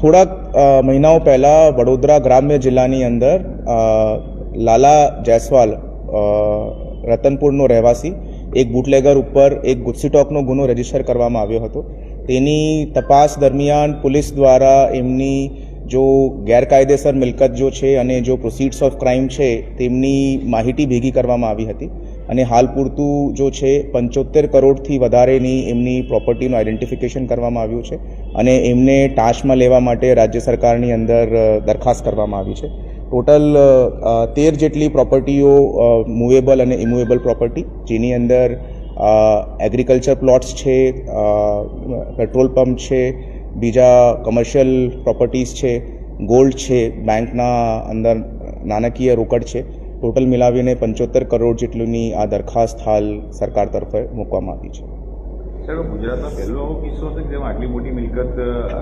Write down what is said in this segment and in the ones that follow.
થોડાક મહિનાઓ પહેલાં વડોદરા ગ્રામ્ય જિલ્લાની અંદર લાલા જયસ્વાલ રતનપુરનો રહેવાસી એક બુટલેગર ઉપર એક ગુસ્સીટોકનો ગુનો રજીસ્ટર કરવામાં આવ્યો હતો. તેની તપાસ દરમિયાન પોલીસ દ્વારા એમની જો ગેરકાયદેસર મિલકત જો છે અને જો પ્રોસીડ્સ ઓફ ક્રાઇમ છે તેમની માહિતી ભેગી કરવામાં આવી હતી અને હાલ પૂરતું જો છે 75 કરોડથી વધારેની એમની પ્રોપર્ટીનું આઈડેન્ટિફિકેશન કરવામાં આવ્યું છે અને એમને ટાંચમાં લેવા માટે રાજ્ય સરકારની અંદર દરખાસ્ત કરવામાં આવી છે. ટોટલ 13 જેટલી પ્રોપર્ટીઓ મૂવેબલ અને ઇમૂવેબલ પ્રોપર્ટી, જેની અંદર એગ્રીકલ્ચર પ્લોટ્સ છે, પેટ્રોલ પંપ છે, બીજા કમર્શિયલ પ્રોપર્ટીઝ છે, ગોલ્ડ છે, બેંકના અંદર નાણાકીય રોકડ છે. ટોટલ મિલાવીને 75 કરોડ જેટલીની આ દરખાસ્ત હાલ સરકાર તરફે મૂકવામાં આવી છે. સર, ગુજરાતમાં પહેલો એવો કિસ્સો છે કે જેમાં આટલી મોટી મિલકત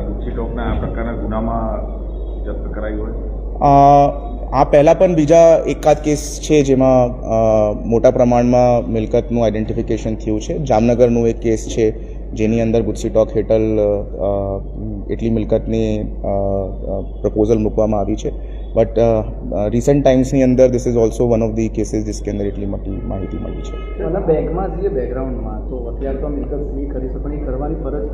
ગુસ્સીટોકના આ પ્રકારના ગુનામાં જપ્ત કરાઈ હોય? આ પહેલાં પણ બીજા એકાદ કેસ છે જેમાં મોટા પ્રમાણમાં મિલકતનું આઈડેન્ટિફિકેશન થયું છે. જામનગરનું એક કેસ છે જેની અંદર ગુસ્સીટોક હેઠળ એટલી મિલકતની પ્રપોઝલ મૂકવામાં આવી છે. બટ રિસન્ટ ટાઈમ્સની અંદર this is also one of the cases जिसके अंदर એટલી મોટી માહિતી મળી છે. બેંકમાં જે બેકગ્રાઉન્ડમાં તો અત્યારે તો મિલકત ફ્રી કરી છે, પણ એ કરવાની ફરજ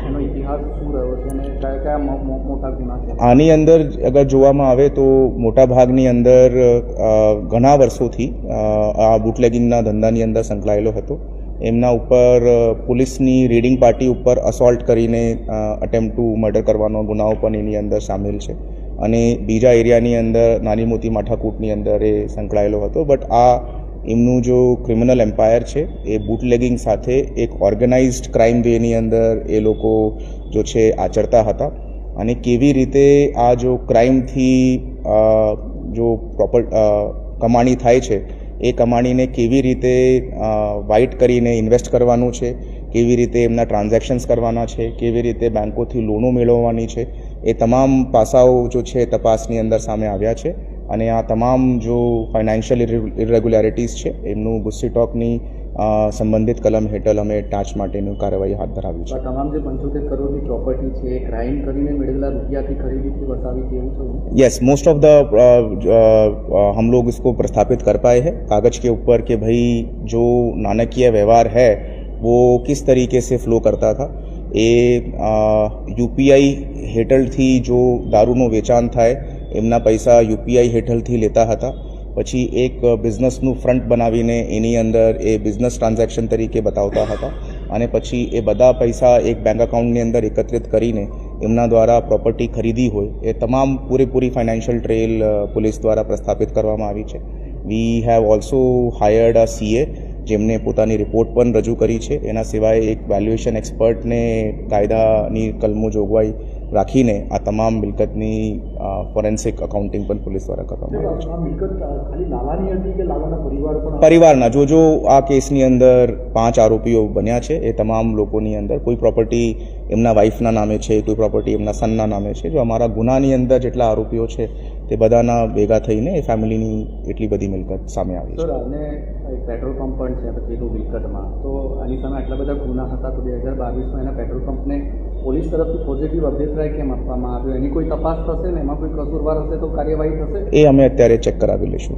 એનો ઇતિહાસ શું રહ્યો છે અને કયા કયા મોટા ગુના છે? આની અંદર અગર જોવામાં આવે તો મોટા ભાગની અંદર ઘણા વર્ષોથી આ બુટલેગિંગના ધંધાની અંદર સંકળાયેલો હતો. એમના ઉપર પોલીસની રેડિંગ પાર્ટી ઉપર અસોલ્ટ કરીને અટેમ્પ્ટ ટુ મર્ડર કરવાનો ગુનાઓ પણ એની અંદર સામેલ છે અને બીજા એરિયાની અંદર નાની મોટી માથાકૂટની અંદર એ સંકળાયેલો હતો. બટ આ એમનું જો ક્રિમિનલ એમ્પાયર છે એ બુટલેગિંગ સાથે એક ઓર્ગેનાઇઝડ ક્રાઇમ વેની અંદર એ લોકો જો છે આચરતા હતા અને કેવી રીતે આ જો ક્રાઇમથી જો પ્રોપર કમાણી થાય છે એ કમાણીને કેવી રીતે વાઇટ કરીને ઇન્વેસ્ટ કરવાનું છે, કેવી રીતે એમના ટ્રાન્ઝેક્શન્સ કરવાના છે, કેવી રીતે બેંકોથી લોનો મેળવવાની છે, એ તમામ પાસાઓ જો છે તપાસની અંદર સામે આવ્યા છે અને આ તમામ જો ફાઇનાન્શિયલ ઇરેગ્યુલારિટીઝ છે એમનું ગુસ્સીટોકની સંબંધિત કલમ હેઠળ અમે ટાંચ માટેની કાર્યવાહી હાથ ધરાવી છે. તમામ જે 75 કરોડની પ્રોપર્ટી છે એ ક્રાઇમ કરીને મેળવેલા રૂપિયાથી ખરીદીથી વસાવી કેવું છે? यस, मोस्ट ऑफ द हम लोग इसको प्रस्थापित कर पाए हैं कागज़ के ऊपर कि भाई जो नाणकीय व्यवहार है वो किस तरीके से फ्लो करता था. એ યુપીઆઈ હેઠળથી જો દારૂનું વેચાણ થાય એમના પૈસા યુપીઆઈ હેઠળથી લેતા હતા. પછી એક બિઝનેસનું ફ્રન્ટ બનાવીને એની અંદર એ બિઝનેસ ટ્રાન્ઝેક્શન તરીકે બતાવતા હતા અને પછી એ બધા પૈસા એક બેંક એકાઉન્ટની અંદર એકત્રિત કરીને એમના દ્વારા પ્રોપર્ટી ખરીદી હોય એ તમામ પૂરેપૂરી ફાઇનાન્શિયલ ટ્રેલ પોલીસ દ્વારા પ્રસ્થાપિત કરવામાં આવી છે. We have also hired a CA જેમને પોતાની રિપોર્ટ પણ રજૂ કરી છે. એના સિવાય એક વેલ્યુએશન એક્સપર્ટને કાયદાની કલમો જોગવાઈ રાખીને આ તમામ મિલકતની ફોરેન્સિક અકાઉન્ટિંગ પણ પોલીસ દ્વારા કરવામાં આવી છે. પરિવારના જો આ કેસની અંદર 5 આરોપીઓ બન્યા છે એ તમામ લોકોની અંદર કોઈ પ્રોપર્ટી એમના વાઇફના નામે છે, કોઈ પ્રોપર્ટી એમના સનના નામે છે. જો અમારા ગુનાની અંદર જેટલા આરોપીઓ છે તે બધાના ભેગા થઈને એ ફેમિલીની એટલી બધી મિલકત સામે આવી છે. અને પેટ્રોલ પંપ પણ છે પેલું મિલકતમાં, તો આની સામે આટલા બધા ગુના હતા તો 2022માં એના પેટ્રોલ પંપને પોલીસ તરફથી પોઝિટિવ અભિપ્રાય કેમ આપવામાં આવ્યો? એની કોઈ તપાસ થશે ને એમાં કોઈ કસૂરવાર હશે તો કાર્યવાહી થશે? એ અમે અત્યારે ચેક કરાવી લઈશું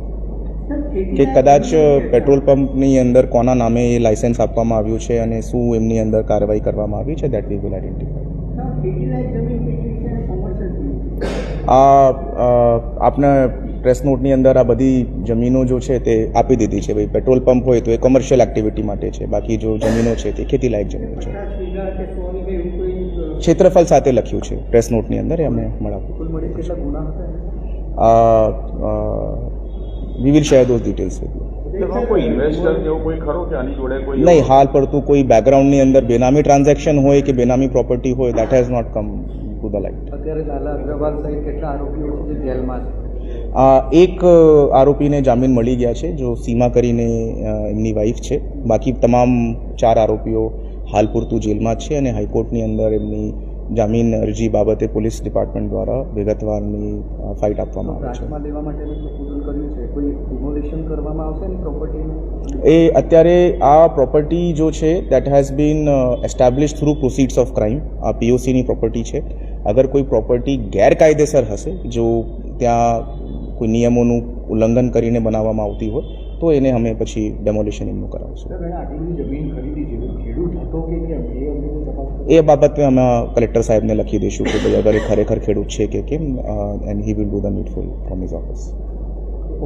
કે કદાચ પેટ્રોલ પંપની અંદર કોના નામે એ લાયસન્સ આપવામાં આવ્યું છે અને શું એમની અંદર કાર્યવાહી કરવામાં આવી છે. That we will identify. આપને પ્રેસ નોટની અંદર આ બધી જમીનો જો છે તે આપી દીધી છે. ભાઈ પેટ્રોલ પંપ હોય તો એ કોમર્શિયલ એક્ટિવિટી માટે છે, બાકી જો જમીનો છે તે ખેતીલાયક જમીનો છે. ક્ષેત્રફળ સાથે લખ્યું છે પ્રેસ નોટની અંદર, એ અમે we will share those details with you. કોઈ ઇન્વેસ્ટર જેવો કોઈ ખરો કે આની જોડે કોઈ? નહીં, હાલ પડતું કોઈ બેકગ્રાઉન્ડની અંદર બેનામી ટ્રાન્ઝેક્શન હોય કે બેનામી પ્રોપર્ટી હોય that has not come to the light. અત્યારે લાલા અગ્રવાલ સહિત કેટલા આરોપીઓ છે જે જેલમાં છે? એક આરોપીને જામીન મળી ગયા છે જો સીમા કરીને એમની વાઇફ છે. બાકી તમામ 4 આરોપીઓ હાલ પૂરતું જેલમાં જ છે અને હાઈકોર્ટની અંદર એમની જામીન અરજી બાબતે પોલીસ ડિપાર્ટમેન્ટ દ્વારા વિગતવારની ફાઇટ આપવામાં આવે છે. બ્રાન્ચમાં લેવા માટેનું પ્રપોઝલ કર્યું છે, કોઈ ડિમોલિશન કરવામાં આવશે ને પ્રોપર્ટીનું? એ અત્યારે આ પ્રોપર્ટી જો છે that has been establish through proceeds of crime. આ પીઓસીની પ્રોપર્ટી છે. અગર કોઈ પ્રોપર્ટી ગેરકાયદેસર હશે, જો ત્યાં કોઈ નિયમોનું ઉલ્લંઘન કરીને બનાવવામાં આવતી હોય તો એને અમે પછી ડેમોલિશન એમનું કરાવશું. આટલી બધી જમીન ખરીદી છે, ખેડૂત હતો કે કેમ એ અમને તપાસ એ બાબતે અમે કલેક્ટર સાહેબને લખી દઈશું કે ભાઈ અગર એ ખરેખર ખેડૂત છે કે કેમ, and he will do the નીડફુલ from his office.